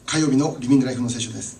火曜日のリビングライフの聖書です。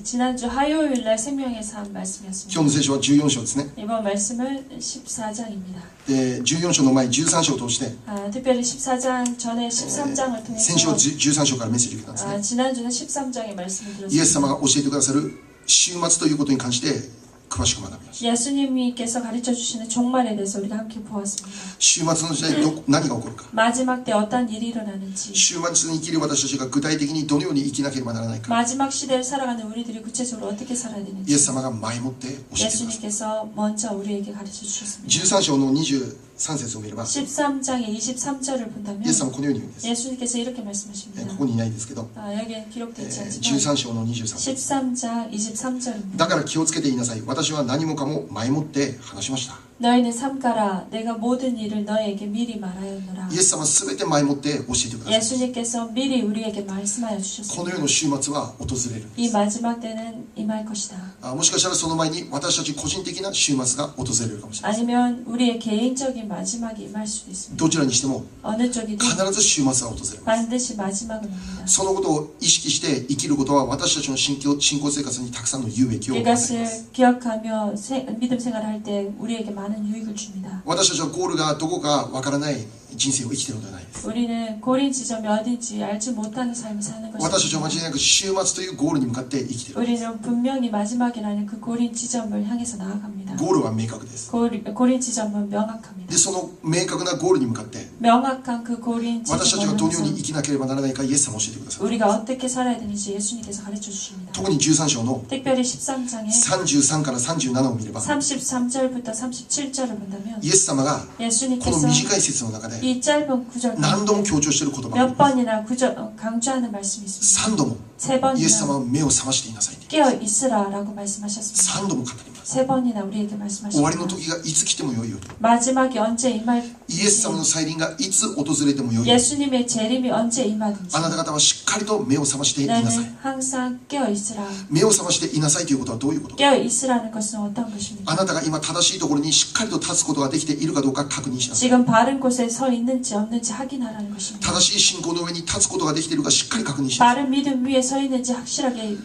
지난주 화요일날 생명의 삶 말씀이었습니다. 今日の聖書は14章ですね。 이번 말씀은 14장입니다. で、14章の前13章を通して、 특별히 14장 전에 13장을 통해서 先週は13章からメッセージを受けたんですね。 지난주는 13장의 말씀을 イエス 들었습니다. 様が教えてくださる終末ということに関して詳しく学びました。 예수님께서 가르쳐주시는 종말에 대해서 우리가 함께 보았습니다. 終末の時代何が起こるか、 마지막 때 어떤 일이 일어나는지, 終末に生きる私たちが具体的にどのように生きなければならないか、 마지막 시대를 살아가는 우리들이 구체적으로 어떻게 살아야 イエ 되는지 ス様が前もって教えてください。 예수님께서 먼저 우리에게 가르쳐주셨습니다. 13章の23節を見れば、 13장의 23절을 본다면 イエス様はこのように言うんです。 예수님께서 이렇게 말씀하십니다. ここにいないんですけど、 여기에 기록되어 있지 않지만 13章の23節。 13장 23절입니다. だから気をつけていなさい。私は何もかも前もって話しました。 너희는 삼가라. 내가 모든 일을 너희에게 미리 말하였노라. イエス様はすべて前もって教えてください。 예수님께서 미리 우리에게 말씀하여 この 주셨습니다. 世の終末は訪れるん 이 です。 마지막 때는 임할 것이다. もしかしたらその前に私たち個人的な終末が訪れるかもしれません。 아니면 우리의 개인적인 마지막이 임할 수도 있습니다. どちらにしても 어느 쪽이든 必ず終末は訪れます。 반드시 마지막은 옵니다. そのことを意識して生きることは私たちの信仰生活にたくさんの有益を与えます。 이것을 기억하며 믿음 생활을 할 때 우리에게 많은 유익을 줍니다. 私たちはゴールがどこかわからない人生を生きているのではないです。 우리는 고린 지점이 어딘지 알지 못하는 삶을 사는 私たちは間 것입니다. 違いなく終末というゴールに向かって生きている。 우리는 분명히 마지막이라는 그 고린 지점을 향해서 나아갑니다. ゴールは明確です。 고린 지점은 명확합니다. で、その明確なゴールに向かって 명확한 그 고린 私たちが 지점을 どのように 향해서 生きなければならないかイエス様が教えてください。 우리가 어떻게 살아야 되는지 예수님께서 가르쳐 주십니다. 特に13章の 특별히 13장에 33から37を見れば、 33절부터 37절을 본다면 イエス様がこの 예수님께서 短い説の中で 이 짧은 구절 何度も強調している言葉があり 몇 ます。 번이나 강조하는 말씀이 있습니다. 3度も 세 イエス様 번이나 は目を覚ましていなさいね。 깨어 있으라라고 말씀하셨습니다. 3度も語ります。 세 번이나 우리에게 終わりの 말씀하셨습니다. 時がいつ来てもよいように、 마지막이 언제 임할 イエス様の再臨がいつ訪れてもよいように、 예수님의 재림이 언제 임하든지 あなた方はしっかりと目を覚ましていなさい。 너는 항상 깨어 있으라. 目を覚ましていなさいということはどういうことか。 깨어 있으라는 것은 어떤 것입니까? あなたが今正しいところにしっかりと立つことができているかどうか確認しなさい。 지금 바른 곳에 서 있는지 없는지 확인하라는 것입니다. 正しい信仰の上に立つことができているかしっかり確認しなさい。 바른 믿음 위에 서 있는지 확실하게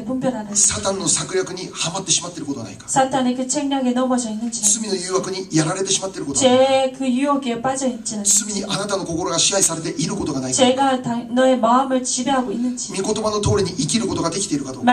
분별하라는 サタンの策略にはまってしまっていることはないか。 사탄의 그 책략에 넘어져 있는지 罪の誘惑にやられてしまっていることはないか。 죄의 그 유혹에 빠져 있지는 罪にあなたの心が支配されていることがないか。 죄가 너의 마음을 지배하고 있는지 御言葉の通りに生きることができているかどうか。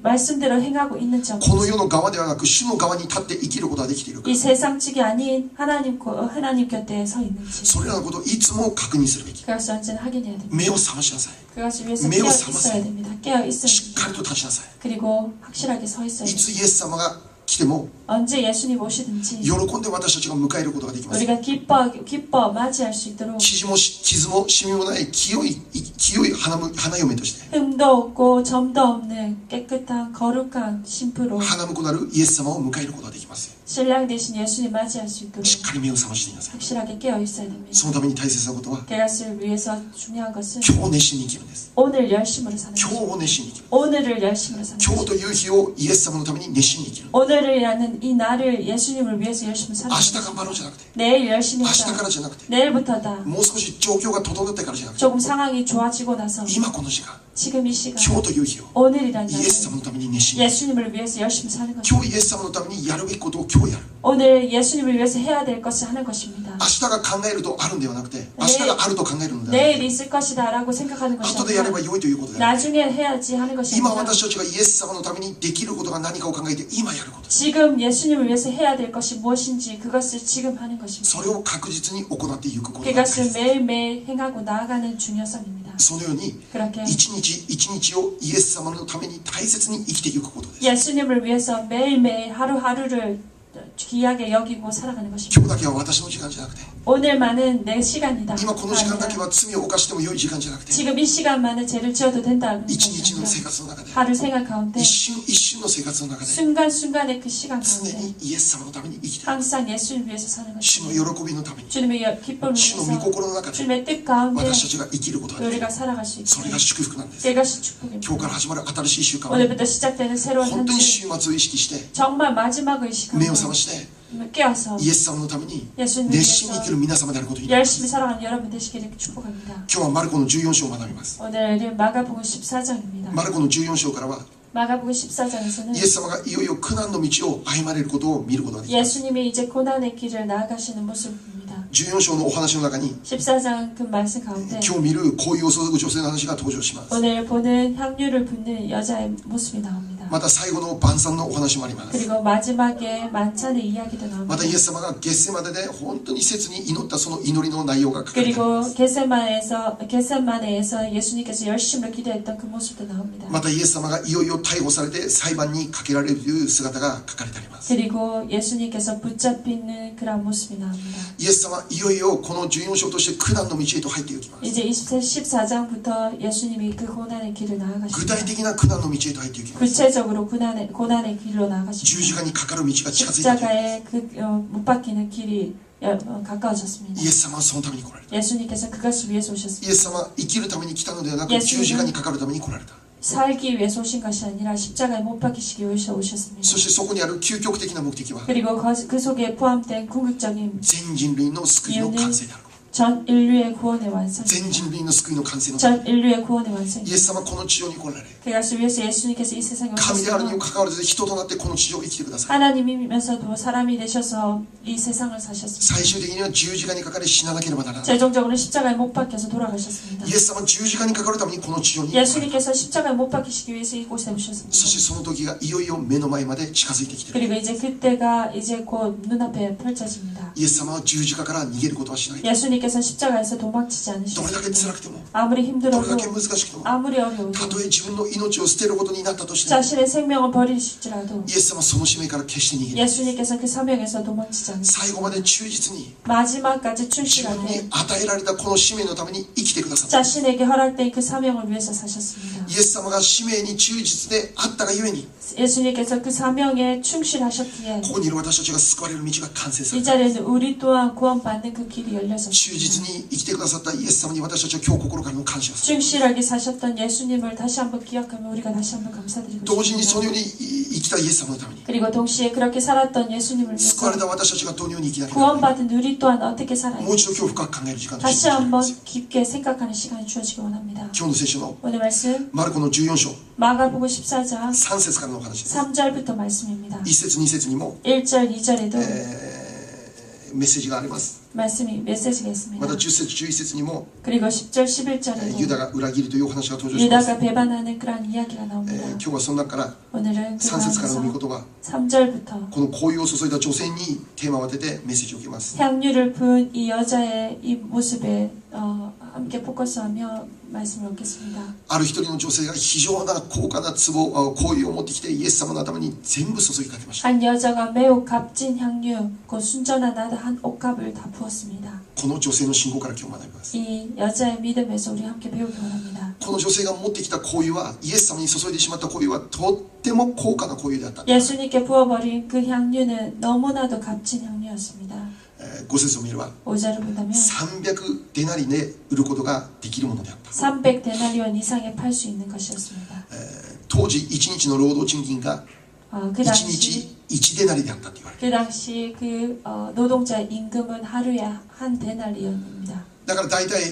말씀대로 행하고 있는지 この世の側ではなく主の側に立って生きることができているか。 이 세상 측이 아닌 하나님 곁에 서 있는지 それらのことをいつも確認するべき。 그것을 언제나 확인해야 됩니다. 目を覚ましなさい。 그것을 위해서 매우 깨어 삼았어요. 있어야 됩니다. 깨어 있어야 しっ 됩니다. かりと立ちなさい。 그리고 확실하게 서 있어야 い 됩니다. つイエス様が来ても 언제 예수님 오시든지 喜んで私たちが迎えることができます。 우리가 기뻐 맞이할 수 있도록 傷もシミもない清い花嫁として 흠도 없고 점도 없는 깨끗한 거룩한 신부로 花婿なるイエス様を迎えることができます。 신랑 대신 예수님 맞이할 수 있도록 しっかり目を覚ましていなさい。 확실하게 깨어 있어야 됩니다. そのために大切なことは 그것을 위해서 중요한 것은 今日熱心に生きるんです。 오늘 열심으로 사는 今日 것. を熱心に生きる。 오늘을 열심으로 사는 今 것. 日という日をイエス様のために熱心に生きる。 오늘이라는 이 날을 예수님을 위해서 열심히 사는 明日 것. 頑張ろうじゃなくて、 내일 열심히 明日か 하자. らじゃなくて、 내일부터다. もう少し状況が整ってからじゃなくて、 조금 상황이 좋아지고 나서 今この時間、 지금 이 시간 今日という日を 오늘이라는 イエス 날을 様のために熱心に。 예수님을 위해서 열심히 사는 것. 今日イエス様のためにやるべきことを今日やる。 오늘 예수님을 위해서 해야 될 것을 하는 것입니다. 明日が考えるとあるんではなくて、明日があると考えるのではなく 내일 て、 있을 것이다라고 생각하는 것이 後でやれば 아니라 良いということである。 나중에 해야지 하는 것이 今 아니라 私たちがイエス様のためにできることが何かを考えて今やること。 지금 예수님을 위해서 해야 될 것이 무엇인지 그것을 지금 하는 것입니다. それを確実に行っていくことが大 그것을 切。 매일매일 행하고 나아가는 중요성입니다. そのように 그렇게 一日一日をイエス様のために大切に生きていくことです。 예수님을 위해서 매일매일 하루하루를 귀하게 여기고 살아가는 것입니다. 今日だけは私の時間じゃなくて、 오늘만은 내 시간이다. 今この時間だけ 아니라 は罪を犯しても良い時間じゃなくて、 지금 이 시간만은 죄를 지어도 된다는 一 것이 日の 아니라 生活の中で、 하루 생활 가운데 一瞬一瞬の生活の中で、 순간순간의 그 시간 常 가운데 にイエス様のために生きていく。 항상 예수를 위해서 사는 主の 것입니다. 喜びのために、 주님의 기쁨을 主の御 위해서 心の中で 주님의 뜻 가운데 私たちが生きることができる。 우리가 살아갈 수 それ 있도록 が祝福なんです。 그것이 축복입니다. 今日から始まる新しい習慣は、 오늘부터 시작되는 새로운 本 한 当に 주 週末を意識して、 정말 마지막을 目を覚 시간으로 まして、 깨어서 イエス様のために 예수님을 熱心に 위해서 生きる皆様であることになります。 열심히 살아가는 여러분 되시기를 축복합니다. 今日はマルコの14章を学びます。 오늘은 마가복음 14장입니다. マルコの14章からは 마가복음 イ 14장에서는 エス様がいよいよ苦難の道を歩まれることを見ることができます。 예수님이 이제 고난의 길을 나아가시는 모습을 봅니다. 14章のお話の中に 14장 그 말씀 가운데 今日見る香油を注ぐ女性の話が登場します。 오늘 보는 향유를 붓는 여자의 모습이 나옵니다. また最後の晩餐のお話もあります。 그리고 마지막에 만찬의 이야기도 ま 나옵니다. たイエス様がゲッセマネで本当に切に祈ったその祈りの内容が書かれています。 그리고 겟세마네에서 예수님께서 열심으로 기도했던 그 모습도 나옵니다. またイエス様がいよいよ逮捕されて裁判にかけられるという姿が書かれてあります。 그리고 예수님께서 붙잡히는 그런 모습이 나옵니다. イエス様はいよいよこの14章として苦難の道へと入っていきます。 이제 14장부터 예수님이 그 고난의 길을 具 나아가십니다. 体的な苦難の道へと入っていきます。 구체적으로 고난의 길로 十 나아가십니다. 字架にかかる道が近づいてきます。 십자가에 못 박히는 길이 가까워졌습니다. イエス様はそのために来られた。 예수님께서 그것을 위해서 イエ 오셨습니다. ス様は生きるために来たのではなく 예수님은 十字架にかかるために来られた。 살기 위해서 오신 것이 아니라 십자가에 못 박히시기 위해서 오셨습니다. そしてそこにある究極的な目的は 그리고 그 속에 포함된 궁극적인 全人類の救いの完成であること。 전 인류의 구원의 완성, 全人類の救いの完成のため 전 인류의 구원의 완성. イエス様はこの地上に来られ、 그것을 위해서 예수님께서 이 세상에 神であるにも 오셨으며 かかわらず人となってこの地上を生きてください。 하나님이면서도 사람이 되셔서 이 세상을 사셨습니다. 最終的には十字架にかかり死ななければならない。 최종적으로 십자가에 못 박혀서 돌아가셨습니다. イエス様は十字架にかかるためにこの地上に来られた。 예수님께서 십자가에 못 박히시기 위해서 이곳에 そ 오셨습니다. してその時がいよいよ目の前まで近づいてきている。 그리고 이제 그때가 이제 곧 눈앞에 펼쳐집니다. イエス様は十字架から逃げることはしない。 예수님께서 십자가에서 도망치지 どれだけ 않으셨습니다. 辛くても、 아무리 どれ 힘들어도 だけ難しくても、 아무리 어려워도 たとえ自分の命を捨てることになったとしても、 자신의 생명을 버리실지라도 イエス様はその使命から決して逃げない。 예수님께서 그 사명에서 도망치지 않으시고 最後まで忠実に 마지막까지 自分に 충실하게 与えられたこの使命のために生きてくださった。 자신에게 허락된 그 사명을 위해서 사셨습니다. イエス様が使命に忠実であったがゆえに、 예수님께서 그 사명에 충실하셨기에 ここにいる私たちが救われる道が完成さ 이 れた。 자리에는 우리 또한 구원받는 그 길이 열려졌습니다. 忠実に生きてくださったイエス様に私たちは今日心からの感謝をする。 충실하게 사셨던 예수님을 다시 한번 기억하며 우리가 다시 한번 감사드리고 同時にそのよう 싶습니다. に生きたイエス様のために、 그리고 동시에 그렇게 살았던 예수님을 救われ 위해서 た私たちがどのように生きなければならない 구원받은 우리 또한 어떻게 살아야 もう一度今日深く考える時間として 다시 いただき 한번 ます。 깊게 생각하는 시간이 주어지기 원합니다. 今日の聖書の 오늘 말씀 マルコの14章 마가복음 14장 3節からのお話です。 3절부터 말씀입니다. 1節2節にも、 1절 2절에도 メッセージがあります。 말씀이 메시지가 ま 있습니다. た10節11節にも、 그리고 10절 ユダ 11절에도 が裏切るというお話が登場します。 유다가 배반하는 그러한 이야기가 나옵니다. 今日はその中から 오늘은 그 3節からの御 안에서 言葉、 3절부터 この香油を注いだ女性にテーマを当ててメッセージを受けます。 향유를 부은 이 여자의 이 모습에 함께 포커스하며 말씀을 얻겠습니다. ある一人の女性が非常な高価な壺、香油を持ってきてイエス様の頭に全部注ぎかけました。 한 여자가 매우 값진 향유, 곧 순전한 한 옥합을 다 부었습니다. この女性の信仰から今日学びます。 이 여자의 믿음에서 우리 함께 배우기 원합니다. この女性が持ってきた香油は、イエス様に注いでしまった香油はとっても高価な香油であった。 예수님께 부어버린 그 향유는 너무나도 값진 향유였습니다. 5節を見れば 5절을 본다면 300デナリで売ることができるものであった。 300 데나리온 이상에 팔 수 있는 것이었습니다. 当時1日の労働賃金が 그 1 당시 日1デナリであったと言われる。 그 당시 그 노동자의 임금은 하루에 한 데나리온입니다. だから大体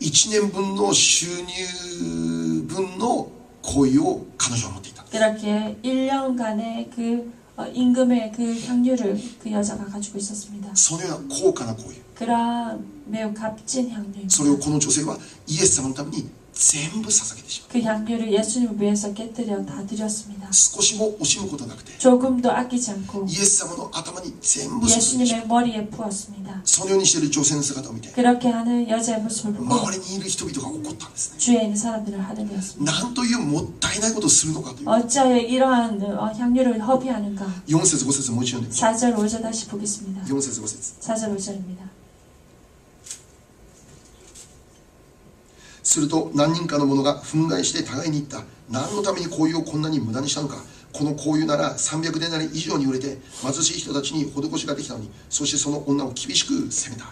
1年分の収入分の香油を彼女は持っていた。 그렇게 1년간의 그 임금의 그 향유를 그 여자가 가지고 있었습니다. そのような高価な香油、 그러한 매우 값진 향유입니다. それをこの女性はイエス様のために全部捧げてしまう。 그 향유를 예수님을 위해서 깨뜨려 다 드렸습니다. 少しも惜しむことなくて 조금도 아끼지 않고 イエス様の頭に全部注いでしまう。 예수님의 머리에 부었습니다. そのようにしている女性の姿を見て 그렇게 하는 여자의 모습을 보고 周りにいる人々が怒ったんですね。 주위에 있는 사람들을 하늘이었습니다. なんというもったいないことをするのかという。 어찌하여 이러한 향유를 허비하는가. 4節5節もう一度読んでみましょ 4절 5절 다시 보겠습니다. う。4節5節 4절 5절입니다. すると何人かの者が憤慨して互いに言った。何のために香油をこんなに無駄にしたのか。この香油なら300デナリ以上に売れて貧しい人たちに施しができたのに、そしてその女を厳しく責めた。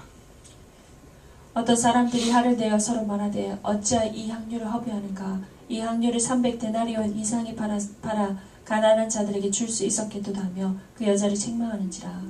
어떤 사람들이 화를 내어 서로 말하되 어찌하여 이 향유를 허비하는가. 이 향유를 300 데나리온 이상에 팔아 가난한 자들에게 줄 수 있었겠도다 하며 그 여자를 책망하는지라.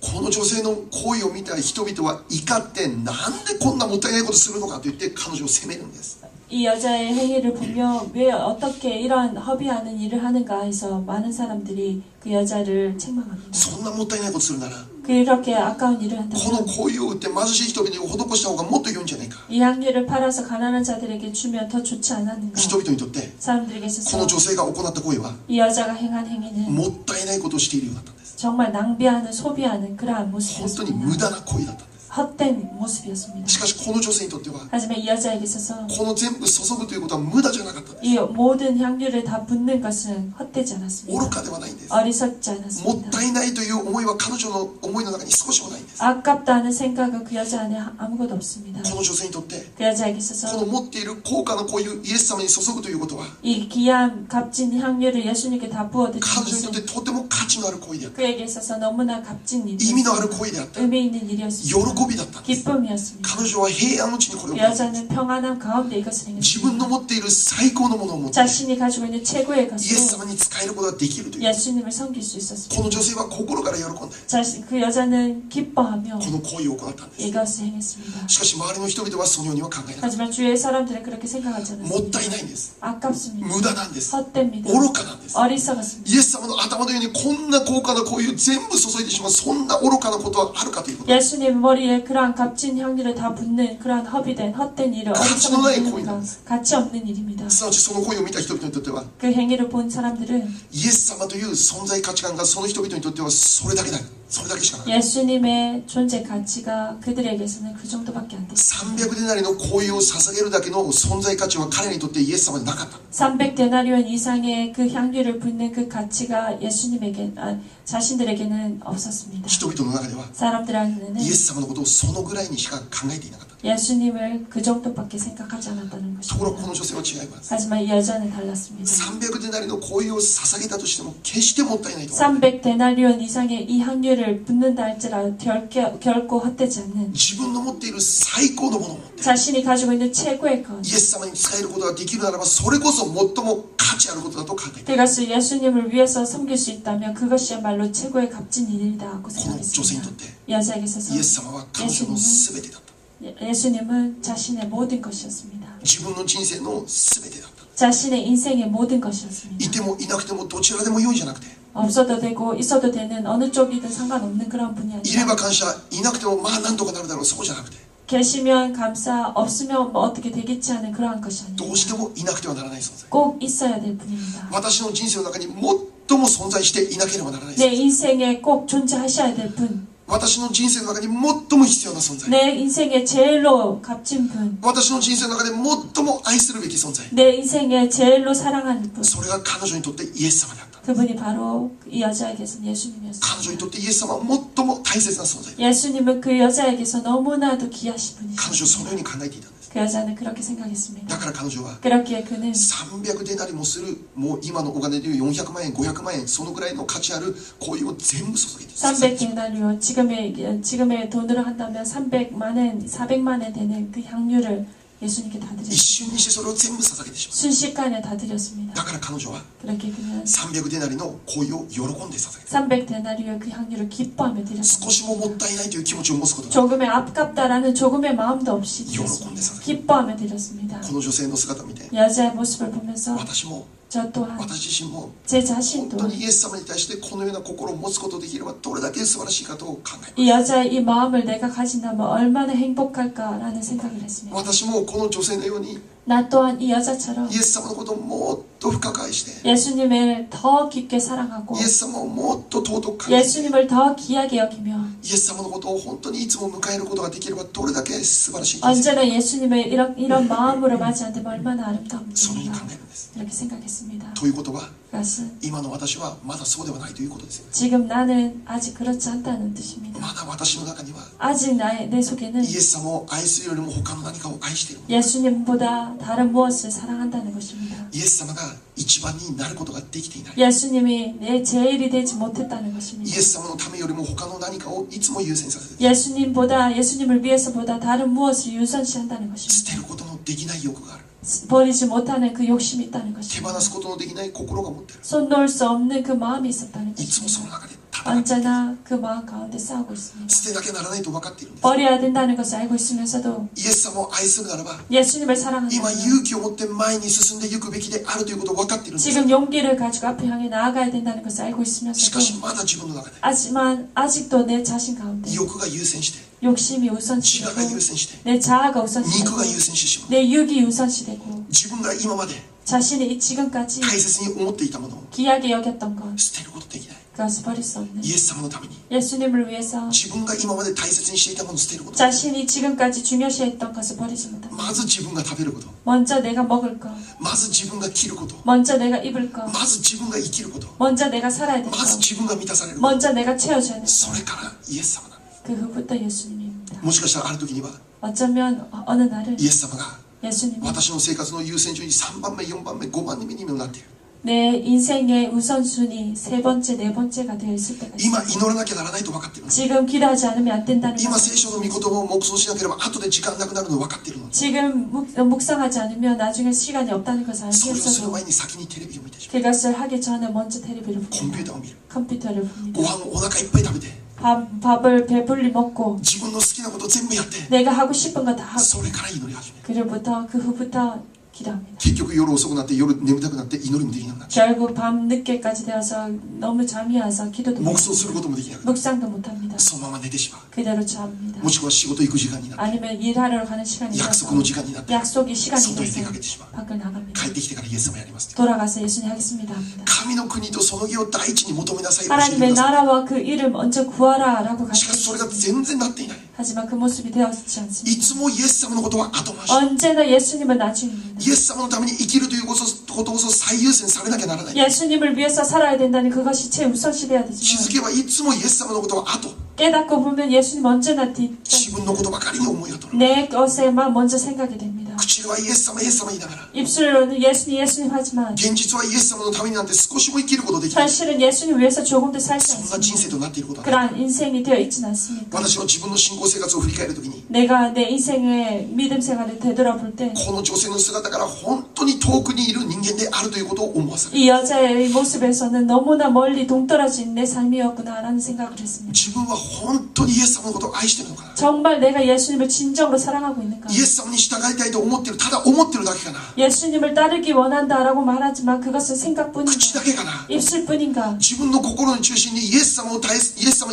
この女性の行為を見た人々は怒って、なんでこんなもったいないことするのかと言って彼女を責めるんです。 이 여자의 행위를 보며 왜 어떻게 이런 허비하는 일을 하는가 해서 많은 사람들이 그 여자를 책망합니다. そんなもったいないことするなら 그렇게 아까운 일을 この 한다면 行為を売って貧しい人々に施した方がもっと良いんじゃないか。 이 향유를 팔아서 가난한 자들에게 주면 더 좋지 않았는가. 人々にとって 사람들에게 こ 있어서 の女性が行った行為は 이 여자가 행한 행위는 もったいないことをしているようだったんです。 정말 낭비하는 소비하는 그러한 本当に 모습이었습니다. 無駄な行為だったんです。 헛된 모습이었습니다. しかしこの女性にとっては 하지만 이 여자에게 있어서 この全部注ぐということは無駄じゃなかったんです。 이 모든 향유를 다 붓는 것은 헛되지 愚 않았습니다. かではないんです。 어리석지 も 않았습니다. ったいないという思いは彼女の思いの中に少しもないんです。 아깝다는 생각은 그 여자 안에 아무것도 없습니다. この女性にとって 그 여자에게 こ 있어서 の持っている高価なこういうイエス様に注ぐということは 이 귀한 값진 향유를 예수님께 다 부어드리는 彼女にとって 것은 とても価値のある行為であった。 그에게 있어서 너무나 값진 意味のある 일이었습니다. 行為であった。 의미 있는 일이었습니다. 喜びだったんです。 기쁨이었습니다. 彼女は平安のうちにこれを 그 여자는 평안함 가운데 이것을 自分の 행했습니다. 持っている最高のものを持って 자신이 가지고 있는 최고의 イエス 것으로 様に使えることができるという 예수님을 섬길 수 こ 있었습니다. の女性は心から喜んで 그 여자는 기뻐하며 この行為を行ったんです。 이것을 행했습니다. しかし周りの人々はそのようには考えなかっ 하지만 주위의 사람들은 그렇게 생각하지 た。もった 않았습니다. いないんです。 아깝습니다. 無駄なんです。 헛됩니다. 愚かなんです。 어리석었습니다. イエス様の頭のようにこんな高価なこういう全部注いでしまうそんな愚かなことはあるかということ。 예수님 머리에 그러한 값진 향기를 다 붓는 그러한 허비된 헛된 일을 어리석은 일입니다. 가치 없는 일입니다. すなわちその行為を見た人々にとっては 그 행위를 본 사람들은 イエス様という存在価値観がその人々にとってはそれだけだ。それだけしかない。 예수님의 존재 가치가 그들에게서는 그 정도밖에 안 됐습니다. 300デナリの行為を捧げるだけの存在価値は彼にとってイエス様になかった。 300데나리온 이상의 그 향유를 붓는 그 가치가 예수님에게 자신들에게는 없었습니다. 人々の中では 사람들 안에는 イエス様のことをそのぐらいにしか考えていなかった。 예수님을 그 정도밖에 생각하지 않았다는 ところが 것입니다. この女性は違います。 하지만 이 여자는 달랐습니다. 300デナリの行為を捧げたとしても決してもったいないと。 300데나리온 이상의 이 향유를 붓는다 할지라도 결코 헛되지 않는 自分の持っている最高のものを持って 자신이 가지고 있는 최고의 것 イエス様に使えることができるならばそれこそ最も価値あることだと考えている。 그것을 예수님을 위해서 섬길 수 있다면 그것이야말로 최고의 값진 일이라고 この女性にと 생각했습니다. って 여자에게 있어서 イエス様は彼女の全てだった。 예수님은 자신의 모든 것이었습니다. 自分の人生の全てだった。 자신의 인생의 모든 い 것이었습니다. てもいなくてもどちらでも良いじゃなくて 없어도 되고 있어도 되는 어느 쪽이든 상관없는 그런 분이 いれば 아니라 感謝いなくてもまあなんとかなるだろうそうじゃなくて 계시면 감사 없으면 뭐 어떻게 되겠지 하는 그러한 것이 ど 아니라 うしてもいなくてはならない存在。 꼭 있어야 될 분입니다. 私の人生の中に最も存在していなければならない存 내 在。 인생에 꼭 존재하셔야 될 분, 私の人生の中に最も必要な存在。 내 인생에 제일로 값진 분, 私の人生の中で最も愛するべき存在。 내 인생에 제일로 사랑하는 분, それが彼女にとってイエス様であった。 그분이 바로 이 여자에게서는 彼女に 예수님이었습니다. とってイエス様は最も大切な存在。 예수님은 그 여자에게서 너무나도 귀하신 彼女はその 분이셨습니다. ように考えていたんです。 그 여자는 그렇게 생각했습니다. だから彼女は 그렇기에 그는 300デナリもするもう今のお金でいう400万円500万円そのぐらいの価値ある行為を全部注げて 300데나리온 지금의 돈으로 한다면 300만 원, 400만 원 되는 그 향유를 예수님께 다 一 드렸습니다. 瞬にしてそれを全部捧げてしまう。 순식간에 다 드렸습니다. だから彼女は 그렇게 그는 300デナリの行為を喜んで捧げた。 300데나리온 그 향유를 기뻐하며 少 드렸습니다. しももったいないという気持ちを持つことが 조금의 아깝다라는 조금의 마음도 없이 드렸습니다. 요렇게 기뻐하며 드렸습니다. この女性の姿を見て 여자의 모습을 보면서 私も 저 또한 私自身も 제 本 자신도 当にイエス様に対してこのような心を持つことができればどれだけ素晴らしいかと考えます。 이 여자의 이 마음을 내가 가진다면 얼마나 행복할까라는 생각을 했습니다. 私もこの女性のように 나 또한 이 여자처럼 イエス様のことをもっと深く愛して 예수님을 더 깊게 사랑하고 イエス様をもっと尊く感じ 예수님을 더 귀하게 여기며 イエス様のことを本当にいつも迎えることができればどれだけ素晴らしい人生 언제나 예수님을 이런 마음으로 맞이한다면 얼마나 아름다운 そのように考 분인가 えるんです。 이렇게 생각했습니다. ということは 그것은 今の私はまだそうではないということですよ。 지금 나는 아직 그렇지 않다는 뜻입니다. まだ私の中には 아직 내 속에는 イエス様を愛するよりも他の何かを愛している。 예수님보다 다른 무엇을 사랑한다는 것입니다. イエス様が一番になることができていない。 예수님이 내 제일이 되지 못했다는 イ 것입니다. エス様のためよりも他の何かをいつも優先させて 예수님을 위해서보다 다른 무엇을 유선시한다는 捨 것입니다. てることのできない欲がある。 버리지 못하는 그 욕심이 있다는 手 것입니다. 放すことのできない心が持っている。 손 놓을 수 없는 그 마음이 있었다는 いつもそ 것입니다. の中で戦 언제나 그 마음 가운데 싸우고 있습니다. 捨てなきゃならないと分かっているんです。 버려야 된다는 것을 알고 있으면서도 イエス様を愛するならば 예수님을 今 사랑한다면 勇気を持って前に進んでいくべきであるということを分かっているんです。 지금 용기를 가지고 앞에 향해 나아가야 된다는 것을 알고 し 있으면서도 かしまだ自分の中で 하지만 아직도 내 자신 가운데 欲が優先して 욕심이 自我 우선시되고 が優先して 내 자아가 肉 우선시되고 が優先してしまう。 내 육이 우선시되고 自分が今まで 자신이 지금까지 大切に思っていたものを 귀하게 여겼던 것 捨てることできない。 그것을 버릴 수 없는 イエス様のために 예수님을 위해서 自分が今まで大切にしていたものを捨てること。 자신이 지금까지 중요시했던 것을 버리지 못한다. まず自分が食べること。 먼저 내가 먹을 것, まず自分が着ること。 먼저 내가 입을 것, まず自分が生きること。 먼저 내가 살아야 될 まず 것, 自分が満たされること。 먼저 내가 채워줘야 될 것. それからイエス様なんです。 그 후부터 예수님입니다. もしかしたらある時には 어쩌면 어느 날은 イエス様が 예수님이 私の生活の優先順位3番目、4番目、5番目にもなっている。 내 인생의 우선순위 세 번째, 네 번째가 되어 있을 때가 今 있습니다. 祈らなきゃならないと分かっているの。 지금 기도하지 않으면 안 된다는 今 것. 聖書の御言葉を黙想しなければ後で時間なくなるの分かっているの。 지금 묵상하지 않으면 나중에 시간이 없다는 것을 それをする 알면서도 前に先にテレビを見てしまう。 그것을 하기 전에 먼저 텔레비를 コンピュー 봅니다. ターを見る。 컴퓨터를 봅니다. ご飯をお腹いっぱい食べて 밥을 배불리 먹고 自分の好きなこと全部やって 내가 하고 싶은 거 다 하고 それから祈り始める。 그 후부터 기도합니다. 結局夜遅くなって夜眠たくなって祈りもできなくなっちゃ 결국 밤 늦게까지 되어서 너무 잠이 와서 기도도 う。 못 黙想することもできなくなる。 묵상도 못합니다. そのまま寝てしまう。 그대로 잡니다. もしくは仕事行く時間になって 아니면 일하러 가는 시간이 約 돼서 束の時間になって 약속이 시간이 外へ出 돼서 かけてしまう。 밖을 나갑니다. 帰ってきてからイエス様やりますって。 돌아가서 예수님 하겠습니다 합니다. 神の国とその義を第一に求めなさい。教えて 하나님의 くださ 나라와 그 일을 먼저 구하라 라고 い。しかしそれが 가르쳤습니다. 全然なっていない。 하지만 그 모습이 되어지지 い 않습니다. つもイエス様のことは後回し。 언제나 예수님은 나중입니다. イエス様のために生きるということこそ最優先されなきゃならない。 예수님을 위해서 살아야 된다는 그것이 최우선시 돼야 気 되지만 づけばいつもイエス様のことは後。 깨닫고 보면 예수님 언제나 뒤 自分のことばかりに思い当たる。 내 것에만 먼저 생각이 됩니다. 口ではイエス様イエス様言いながら 입술로는 예수님 예수님 하지만 現実はイエス様のためになんて少しも生きることできない。 사실은 예수님 위해서 조금도 살지 そんな人 않습니다. 生となっていることはない。 그러한 인생이 되어 있지는 않습니까? 私の自分の信仰生活を振り返るときに 내가 내 인생의 믿음 생활을 되돌아볼 때 この女性の姿から本当に遠くにいる人間であるということを思わされる。 이 여자의 모습에서는 너무나 멀리 동떨어진 내 삶이었구나라는 생각을 했습니다. 自分は本当にイエス様のことを愛しているのかな。 정말 내가 예수님을 진정으로 사랑하고 있는가? イエス様に従いたいと思っている、ただ思っているだけかな。 예수님을 따르기 원한다라고 말하지만 그것은 口 생각뿐인가? だけかな。 입술뿐인가? 自分の心の中心にイエス様に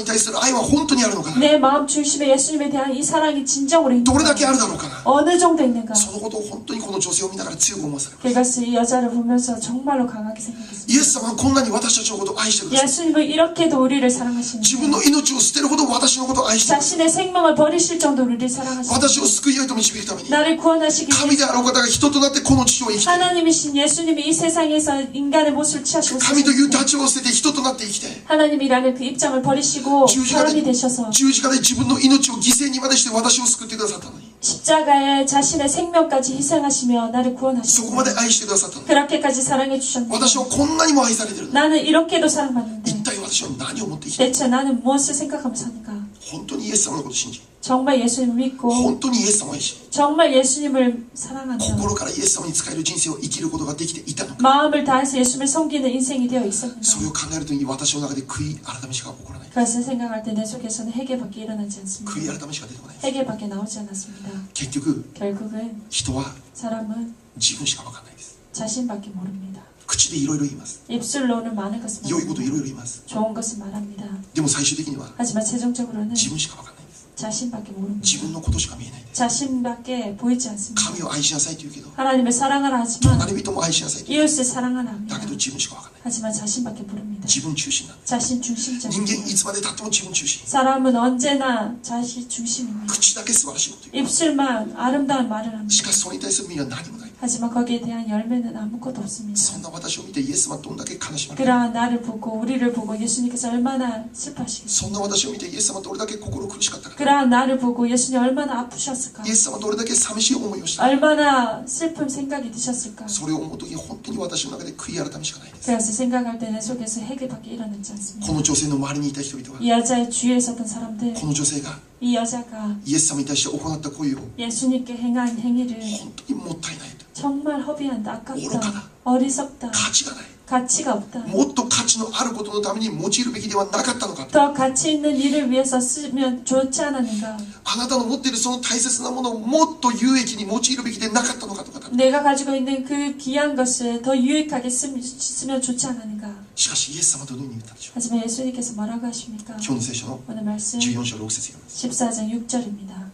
対する愛は本当にあるのかな。 내 마음 중심에 예수님에 대한 이 사랑이 진정으로 どれだ 있는가? けあるだろうかな。 어느 정도 있는가? そのことを本当にこの女性を見ながら強く思わされる。 그것을 이 여자를 보면서 정말로 강하게 생각했습니다. イエス様はこんなに私たちのことを愛してください。 예수님은 이렇게도 우리를 自分 사랑하시는데 の命を捨てるほど私のことを愛してください。 자신의 생명을 버리실 정도로 우리를 私 사랑하시는데 を救いよいと導くために 나를 구원하시기 神 위해서 であるお方が人となってこの地上を生きて 하나님이신 예수님이 이 세상에서 인간의 모습을 취하시고 神という 사셨는데 立場を捨てて人となって生きて 하나님이라는 그 입장을 버리시고 十字架 사람이 で 되셔서 十字架で自分の命を犠牲にまでして私を救ってくださったのに 십자가에 자신의 생명까지 희생하시며 나를 そこ 구원하시고 まで愛してくださったのに 그렇게까지 사랑해 주셨는데 私はこんなにも愛されてるのに 나는 이렇게도 사랑받는데 一体私は何を持って生きて 대체 나는 무엇을 생각하며 사는가? 本当にイエス様のことを信じ 정말 예수님을 믿고 本当にイエス様を愛し 정말 예수님을 사랑한다. 心からイエス様に仕える人生を生きることができていたのか 마음을 다해서 예수님을 섬기는 인생이 되어 있었는가? それを考えるときに私の中で悔い改めしか起こらない 그것을 생각할 때 내 속에서는 회개밖에 일어나지 않습니다. 悔い改めしか出てこない 회개밖에 나오지 않았습니다. 結局 결국은 人は 사람은 自分しか分かんないです 자신밖에 모릅니다. 口でいろいろ言います 입술로는 많은 것을 良いことい 말합니다. ろいろ言います 좋은 것을 말합니다. でも最終的には 하지만 최종적으로는 自分しか分かんないんです 자신밖에 모릅니다. 自分のことしか見えないんです 자신밖에 보이지 않습니다. 神を愛しなさいと言うけど 하나님을 사랑하라 하지만 隣人も愛しなさいと 이웃을 사랑하라 합니다. だけど自分しか分かんない 하지만 자신밖에 모릅니다. 自分中心なんです 자신 人 중심적입니다. 間いつまでたっても自分中心 사람은 언제나 자신 중심입니다. 口だけ素晴らしいこと言う 입술만 아름다운 말을 합니다. しかしそれに対する実は何もない 하지만 거기에 대한 열매는 아무것도 없습니다. そんな私を見てイエス様はどんだけ悲しまれる 그러한 나를 보고 우리를 보고 예수님께서 얼마나 슬퍼하시겠습니까? そんな私を見てイエス様はどれだけ心苦しかったか 그러한 나를 보고 예수님 얼마나 아프셨을까? イエス様はどれだけ寂しい思いをした 얼마나 슬픈 생각이 드셨을까? それを思うとき本当に私の中で悔い改めしかないです 그것을 생각할 때 내 속에서 회개밖에 일어나지 않습니다. この女性の周りにいた人々は 이 여자의 주위에 있었던 사람들, この女性が 이 여자가 イエス様に対して行った行為を 예수님께 행한 행위를 本当にもったいないと 정말 허비한다, 아깝다,愚かだ 어리석다, 価値がない 가치가 없다. もっと価値のあることのために用いるべきではなかったのか。 더 가치 있는 일을 위해서 쓰면 좋지 않았는가. あなたの持っているその大切なものをもっと有益に用いるべきでなかったのかとか。 내가 가지고 있는 그 귀한 것을 더 유익하게 쓰면 좋지 않았는가. しかしイエス様はどのように言ったでしょう。 하지만 예수님께서 뭐라고 하십니까? 今日の聖書の 오늘 말씀 14章6節読みます。 14장 6절입니다.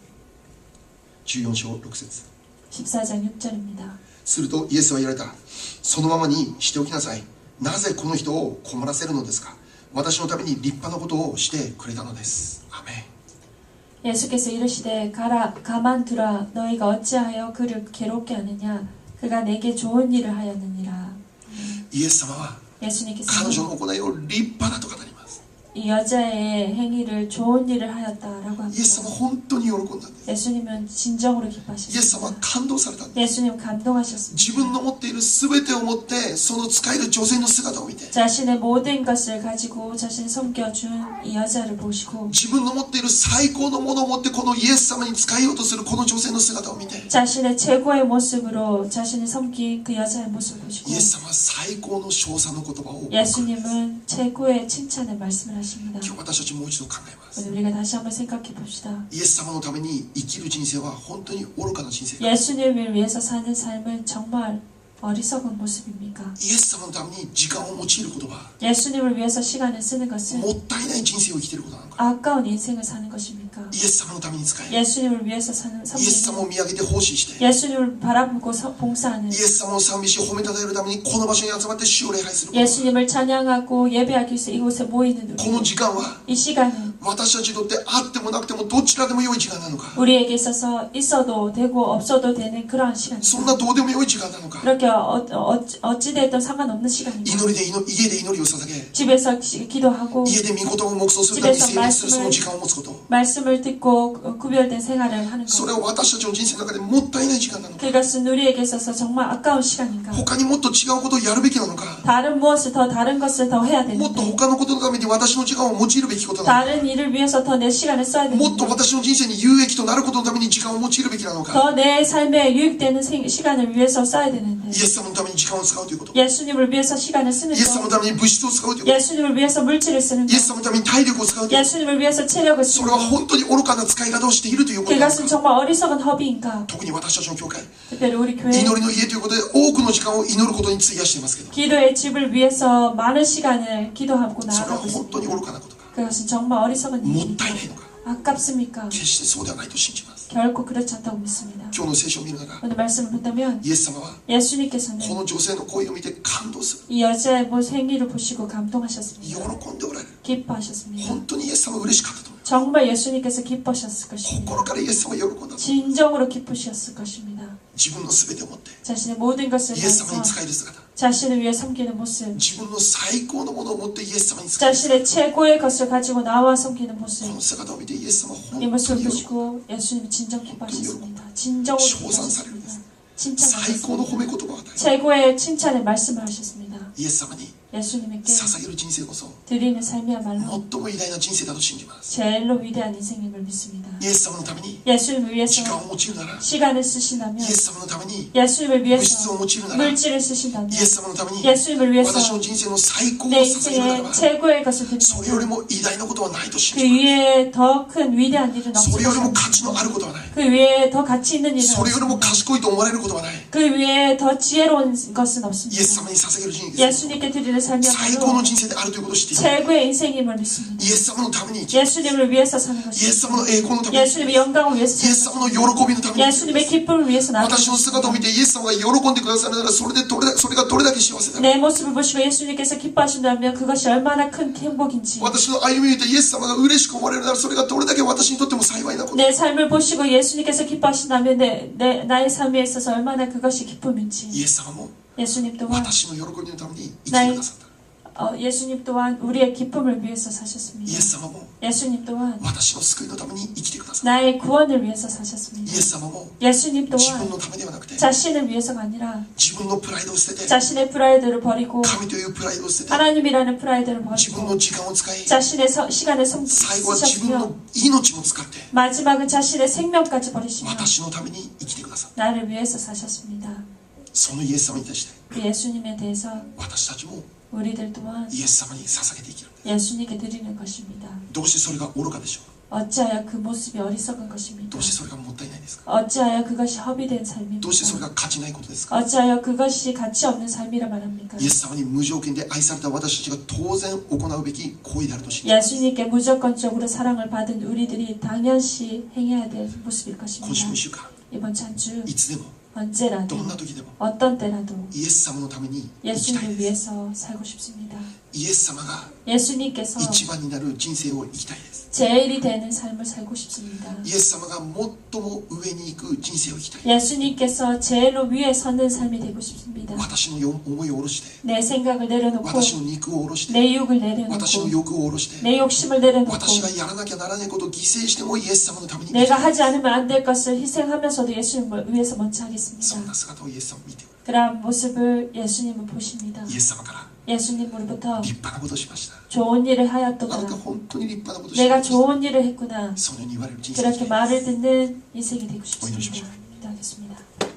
14章6節 14장 6절입니다. するとイエスは言われた。そのままにしておきなさい。なぜこの人を困らせるのですか。私のために立派なことをしてくれたのです。アメン。 예수께서 이르시되 가라 가만두라 너희가 어찌하여 그를 괴롭게 하느냐 그가 내게 좋은 일을 하였느니라. イエス様は 예수님께서 彼女の行いを立派だと語ります。 이 여자의 행위를 좋은 일을 하였다라고 イエス様 합니다. は本当に喜んだんです。 예수님은 진정으로 イエス様は 기뻐하셨습니다. 感動されたんです。 예수님 감동하셨습니다. 自分の持っている全てを持ってその使える女性の姿を見て、 자신의 모든 것을 가지고 자신을 섬겨준 이 여자를 보시고 自分の持っている最高のものを持ってこのイエス様に使えようとするこの女性の姿を見て、 자신의 최고의 모습으로 자신을 섬긴 그 여자의 모습을 보시고 イエス様は最高の称賛の言葉を、 예수님은 최고의 칭찬의 말씀을 하십니다. 今日私たちもう一度考えます。 오늘 우리가 다시 한번 생각해 봅시다. イエス様のために生きる人生は本当に愚かな人生か。 예수님을 위해서 사는 삶은 정말 어리석은 모습입니까? イエス様のために時間を用いる言葉、 예수님을 위해서 시간을 쓰는 것은 もったいない人生を生きていることなのか。 아까운 인생을 사는 것입니까? イエス様のために使え、 예수님을 위해서 사는 イエス様を 섬기는 見上げて奉仕して、 예수님을 바라보고 봉사하는 イエス様を賛美し褒めたたえるためにこの場所に集まって主を礼拝すること。 예수님을 찬양하고 예배하기 위해서 이곳에 모이는 この 우리 時間は 이 시간은 私たちにとってあってもなくてもどちらでも良い時間なのか。 우리에게 있어서 있어도 되고 없어도 되는 그러한 そん 시간입니다. などうでも良い時間なのか。 그렇게 어찌됐든 상관없는 시간입니다. 祈りで家で祈りを捧げ、 집에서 기도하고 家で御言葉を黙想するために整理するその時間を持つこと、 말씀을 듣고 구별된 생활을 하는 それ 것. は私たちの人生の中でもったいない時間なのか。 그것은 우리에게 있어서 정말 아까운 시간인가? 他にもっと違うことをやるべきなのか。 다른 것을 더 해야 もっと 되는데 他のことのために私の時間を用いるべきことなのか。 다른 일을 위해서 더 내 시간을 써야 もっと 되는데 私の人生に有益となることのために時間を用いるべきなのか。 더 내 삶에 유익되는 시간을 위해서 써야 イ 되는데 エス様のために時間を使うということ。 예수님을 위해서 시간을 イ 쓰는 エス様の 것 ために物質を使うということ。 예수님을 위해서 물질을 쓰는 イエス 것 様のために体力を使うというこ 예수님을 위해서 체력을 と。そ 쓰는 れは 것 本当に愚かな使い方をしているということなの 그것은 か。 정말 어리석은 허비인가? 特に私たちの教会、 특별히 우리 교회 祈りの家ということで多くの時間を祈ることに費やしていますけど、 기도의 집을 위해서 많은 시간을 기도하고 それは 나아가고 本当に 있습니다. 愚かなことか。 그것은 정말 어리석은 もっ 일입니까? たいないのか。 아깝습니까? 決してそうではないと信じます。 결코 그렇지 않다고 믿습니다. 今日の聖書を見るなら、 오늘 말씀을 본다면 イエス様は 예수님께서는 この女性の行為を見て感動する。 이 여자의 행위를 보시고 喜 감동하셨습니다. んでおられる。 기뻐하셨습니다. 本当にイエス様は嬉しかったと思う。 정말 예수님께서 기뻐하셨을 것입니다. 心からイエス様は喜んだと。 진정으로 기쁘셨을 것입니다. 自分の全てを持って 자신의 모든 것을 イエス様 다해서 に仕える姿、 자신을 위해 섬기는 모습, 自分の最高のものを持ってイエス様に仕える姿、 자신의 최고의 것을 가지고 나와 섬기는 こ 모습, の姿を見てイエス様は 이 本当 모습을 に喜んだ。 보시고 예수님이 진정 기뻐하셨습니다. 진정으로 기뻐하셨습니다. 最高の褒め 칭찬하셨습니다. 言葉を与え、 최고의 칭찬의 말씀을 하셨습니다. イエス様に 예수님께 捧げる人生こそ 드리는 삶이야말로 最も偉大な人生だと信じます。 제일로 위대한 인생임을 믿습니다. イエス様のために 예수님을 위해서 時間を用いるなら、 시간을 쓰신다면, イエス様のために 예수님을 物質を 위해서 用いるなら、イ 물질을 쓰신다면, エス様のために 예수님을 위해서 私の人生の最高を 내 捧げるなら 인생의 ば、 최고의 것을 それより 드린다면 も偉大なことはないと信 그 じます。 위에 더 큰 위대한 일은 そ 없을 れよりも 것입니다. 価値のあることはない。 그 위에 더 가치 있는 일은 それよりも 없습니다. 賢いと思われることはない。 그 위에 더 지혜로운 것은 イエ 없습니다. ス様に捧げる人生です。 예수님께 드리는 最高 삶이야말로 の人生であるということを知っている。 최고의 인생임을 믿습니다. イエス様のために生きる。 예수님을 위해서 사는 イエス 것입니다. 様の栄光のために生きる。 예수님의 영광을 위해서 イエ 사는 ス様の 것입니다. 喜びのために生きる。 예수님의 기쁨을 위해서 나아가는 私の姿を見 것입니다. てイエス様が喜んでくださるならそれがどれだけ幸せだろう。 내 모습을 보시고 예수님께서 기뻐하신다면 그것이 얼마나 큰 행복인지, 私の歩みを見てイエス様が嬉しく思われるならそれがどれだけ私にとっても幸いなこと。 내 삶을 보시고 예수님께서 기뻐하신다면 나의 삶에 있어서 얼마나 그것이 イ 기쁨인지, エス様も 예수님 또한 私の喜びのために生きてくださった。 예수님 또한 우리의 기쁨을 위해서 イ 사셨습니다. エス様も 예수님 또한 私の救いのために生きてくださった。 나의 구원을 위해서 イ 사셨습니다. エス様も 예수님 自分 또한 のためではなくて 자신을 위해서가 아니라 自分のプライドを捨てて 자신의 프라이드를 버리고 神というプライドを捨てて 하나님이라는 프라이드를 自分 버리고 の時間を使い 자신의 시간을 最後は自分 쓰셨으며 の命も使って 마지막은 자신의 생명까지 버리시며 私のために生きてくださった。 나를 위해서 사셨습니다. そのイエス様に対して 그 예수님에 대해서 私たちも 우리들 또한 イエス様に捧げていける。 예수님께 드리는 것입니다. どうしてそれが愚かでしょ 어찌하여 그 모습이 어리석은 う。 것입니까? どうしてそれがもったいないですか。 어찌하여 그것이 허비된 삶입니까? どうしてそれが価値ないことですか。 어찌하여 그것이 가치 없는 삶이라 말합니까? イエス様に無条件で愛された私たちが当然行うべき行為であると信じ、 예수님께 무조건적으로 사랑을 받은 우리들이 당연시 행해야 될 모습일 今週 것입니다. も1週間 이번 찬주 いつでも 언제라도 どんな時でも 어떤 때라도 イエス様のために生きたい 예수님을 です。 위해서 살고 싶습니다. イエス様が 예수님께서 一番になる人生を生きたいです。 제일이 되는 삶을 살고 싶습니다. イエス様が最も上に行く人生を生きたい。 예수님께서 제일로 위에 서는 삶이 되고 싶습니다. 私の思いを下ろして 내 생각을 내려놓고 私の肉を下ろして 내 육을 私の 내려놓고 欲を下ろして 내 욕심을 내려놓고 私がやらなきゃならないことを犠牲してもイエス様のために 내가 하지 않으면 안 될 것을 희생하면서도 예수님을 위해서 먼저 そん 하겠습니다. な姿をイエス様を見て 그러한 모습을 예수님은 보십니다. イエス様から 예수님으로부터 立派なことをしました。 좋은 일을 あなた 하였도다. 本当に立派なことをしま 내가 した。 좋은 일을 했구나. そのように言われる人生を生 그렇게 きたい 말을 듣는 인생이 되고 싶습니다. 오인하십시오. 기도하겠습니다.